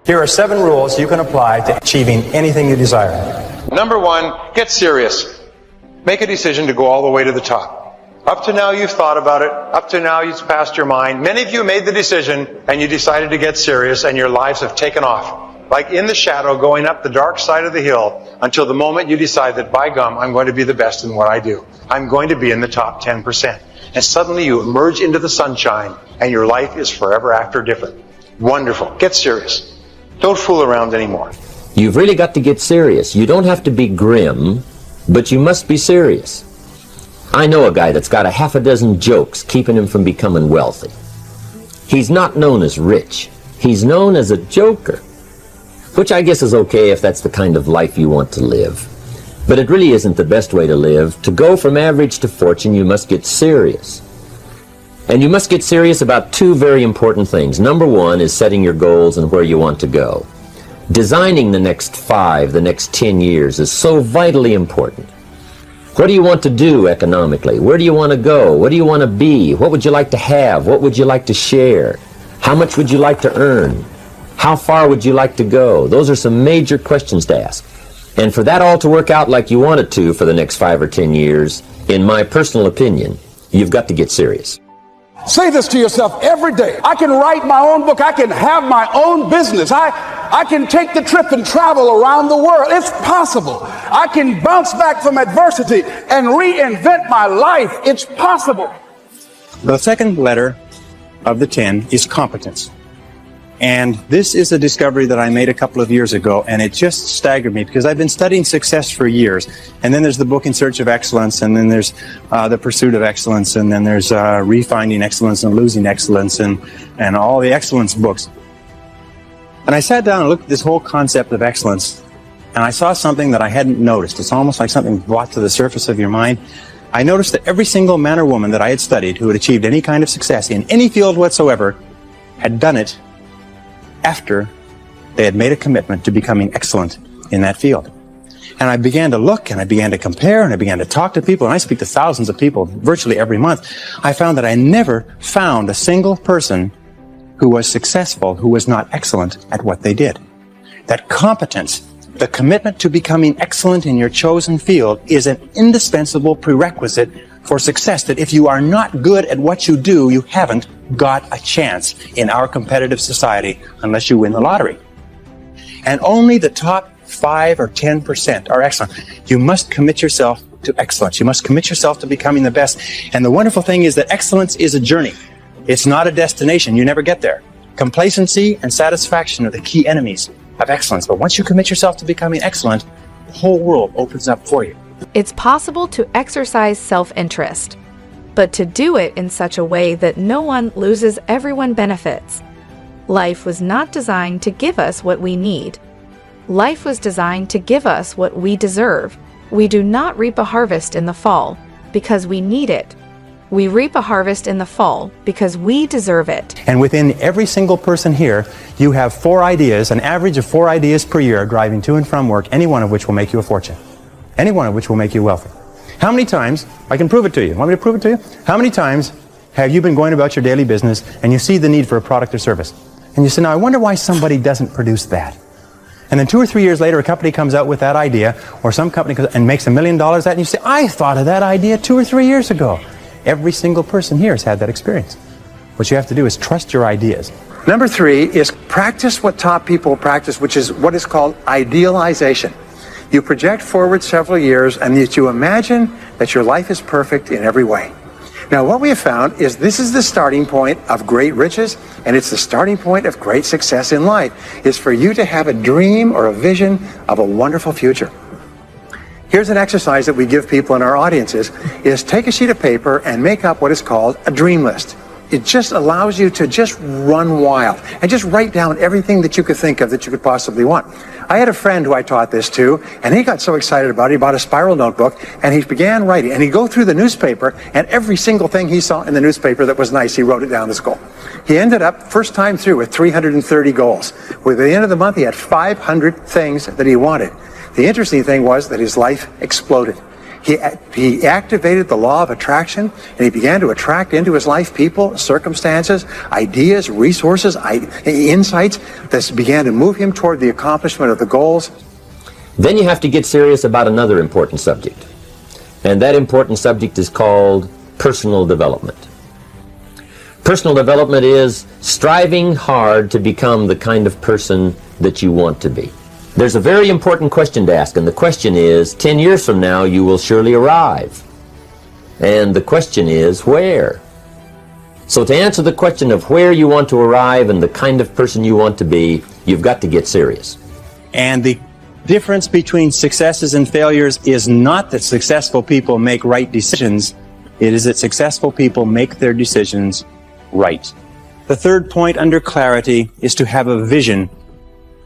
Here are 7 rules you can apply to achieving anything you desire. Number 1, get serious. Make a decision to go all the way to the top. Up to now you've thought about it. Up to now it's passed your mind. Many of you made the decision and you decided to get serious and your lives have taken off. Like in the shadow going up the dark side of the hill until the moment you decide that, by gum, I'm going to be the best in what I do. I'm going to be in the top 10%. And suddenly you emerge into the sunshine and your life is forever after different. Wonderful. Get serious. Don't fool around anymore. You've really got to get serious. You don't have to be grim, but you must be serious. I know a guy that's got a half a dozen jokes keeping him from becoming wealthy. He's not known as rich. He's known as a joker, which I guess is okay if that's the kind of life you want to live. But it really isn't the best way to live. To go from average to fortune, you must get serious. And you must get serious about 2 very important things. Number 1 is setting your goals and where you want to go. Designing the next 5, the next 10 years is so vitally important. What do you want to do economically? Where do you want to go? What do you want to be? What would you like to have? What would you like to share? How much would you like to earn? How far would you like to go? Those are some major questions to ask. And for that all to work out like you want it to for the next 5 or 10 years, in my personal opinion, you've got to get serious. Say this to yourself every day. I can write my own book. I can have my own business. I can take the trip and travel around the world. It's possible. I can bounce back from adversity and reinvent my life. It's possible. The second letter of the 10 is competence. And this is a discovery that I made a couple of years ago, and it just staggered me because I've been studying success for years. And then there's the book In Search of Excellence, and then there's The Pursuit of Excellence, and then there's Refinding Excellence and Losing Excellence, and all the excellence books. And I sat down and looked at this whole concept of excellence, and I saw something that I hadn't noticed. It's almost like something brought to the surface of your mind. I noticed that every single man or woman that I had studied who had achieved any kind of success in any field whatsoever had done it after they had made a commitment to becoming excellent in that field. And I began to look, and I began to compare, and I began to talk to people, and I speak to thousands of people virtually every month. I found that I never found a single person who was successful who was not excellent at what they did. That competence, the commitment to becoming excellent in your chosen field, is an indispensable prerequisite for success, that if you are not good at what you do, you haven't got a chance in our competitive society unless you win the lottery. And only the top 5 or 10% are excellent. You must commit yourself to excellence. You must commit yourself to becoming the best. And the wonderful thing is that excellence is a journey. It's not a destination. You never get there. Complacency and satisfaction are the key enemies of excellence. But once you commit yourself to becoming excellent, the whole world opens up for you. It's possible to exercise self-interest, but to do it in such a way that no one loses, everyone benefits. Life was not designed to give us what we need. Life was designed to give us what we deserve. We do not reap a harvest in the fall because we need it. We reap a harvest in the fall because we deserve it. And within every single person here, you have 4 ideas, an average of 4 ideas per year, driving to and from work, any one of which will make you a fortune. Any one of which will make you wealthy. How many times, I can prove it to you. Want me to prove it to you? How many times have you been going about your daily business and you see the need for a product or service? And you say, now I wonder why somebody doesn't produce that. And then 2 or 3 years later, a company comes out with that idea, or some company comes and makes $1 million at it, and you say, I thought of that idea 2 or 3 years ago. Every single person here has had that experience. What you have to do is trust your ideas. Number 3 is practice what top people practice, which is what is called idealization. You project forward several years and you imagine that your life is perfect in every way. Now, what we have found is this is the starting point of great riches, and it's the starting point of great success in life, is for you to have a dream or a vision of a wonderful future. Here's an exercise that we give people in our audiences, is take a sheet of paper and make up what is called a dream list. It just allows you to just run wild and just write down everything that you could think of that you could possibly want. I had a friend who I taught this to, and he got so excited about it, he bought a spiral notebook, and he began writing. And he'd go through the newspaper, and every single thing he saw in the newspaper that was nice, he wrote it down as a goal. He ended up, first time through, with 330 goals. With the end of the month, he had 500 things that he wanted. The interesting thing was that his life exploded. He activated the law of attraction, and he began to attract into his life people, circumstances, ideas, resources, insights that began to move him toward the accomplishment of the goals. Then you have to get serious about another important subject. And that important subject is called personal development. Personal development is striving hard to become the kind of person that you want to be. There's a very important question to ask, and the question is, 10 years from now, you will surely arrive. And the question is, where? So to answer the question of where you want to arrive and the kind of person you want to be, you've got to get serious. And the difference between successes and failures is not that successful people make right decisions. It is that successful people make their decisions right. The third point under clarity is to have a vision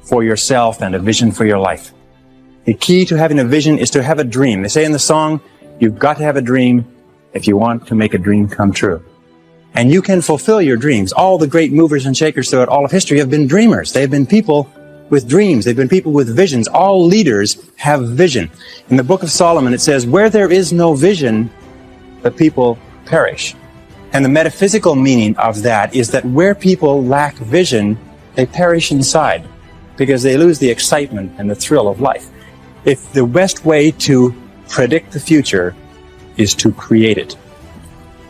for yourself and a vision for your life. The key to having a vision is to have a dream. They say in the song, you've got to have a dream if you want to make a dream come true. And you can fulfill your dreams. All the great movers and shakers throughout all of history have been dreamers. They've been people with dreams. They've been people with visions. All leaders have vision. In the book of Solomon, it says, where there is no vision, the people perish. And the metaphysical meaning of that is that where people lack vision, they perish inside because they lose the excitement and the thrill of life. If the best way to predict the future is to create it,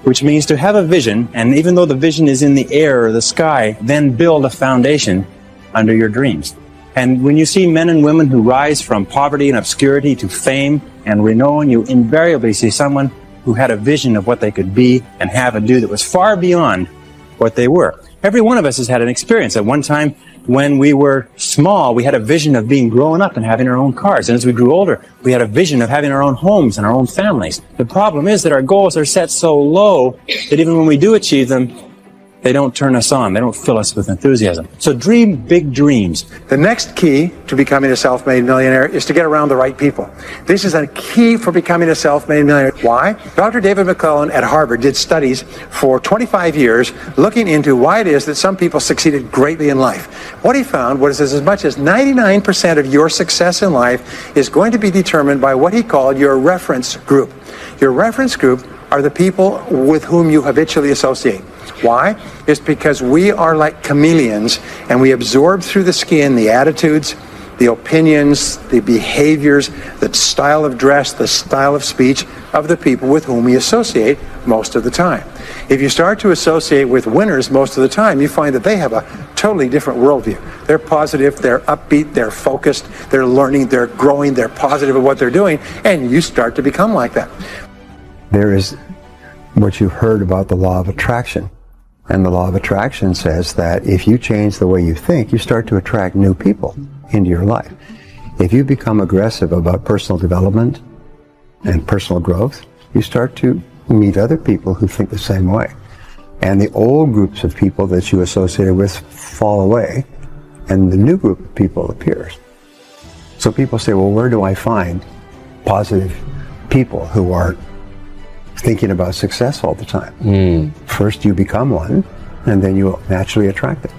which means to have a vision, and even though the vision is in the air or the sky, then build a foundation under your dreams. And when you see men and women who rise from poverty and obscurity to fame and renown, you invariably see someone who had a vision of what they could be and have and do that was far beyond what they were. Every one of us has had an experience. At one time, when we were small, we had a vision of being grown up and having our own cars. And as we grew older, we had a vision of having our own homes and our own families. The problem is that our goals are set so low that even when we do achieve them, they don't turn us on. They don't fill us with enthusiasm. So dream big dreams. The next key to becoming a self-made millionaire is to get around the right people. This is a key for becoming a self-made millionaire. Why? Dr. David McClellan at Harvard did studies for 25 years looking into why it is that some people succeeded greatly in life. What he found was as much as 99% of your success in life is going to be determined by what he called your reference group. Your reference group are the people with whom you habitually associate. Why? It's because we are like chameleons and we absorb through the skin the attitudes, the opinions, the behaviors, the style of dress, the style of speech of the people with whom we associate most of the time. If you start to associate with winners most of the time, you find that they have a totally different worldview. They're positive, they're upbeat, they're focused, they're learning, they're growing, they're positive at what they're doing, and you start to become like that. There is what you've heard about the law of attraction. And the law of attraction says that if you change the way you think, you start to attract new people into your life. If you become aggressive about personal development and personal growth, you start to meet other people who think the same way. And the old groups of people that you associated with fall away, and the new group of people appears. So people say, well, where do I find positive people who are thinking about success all the time? First you become one, and then you naturally attract it.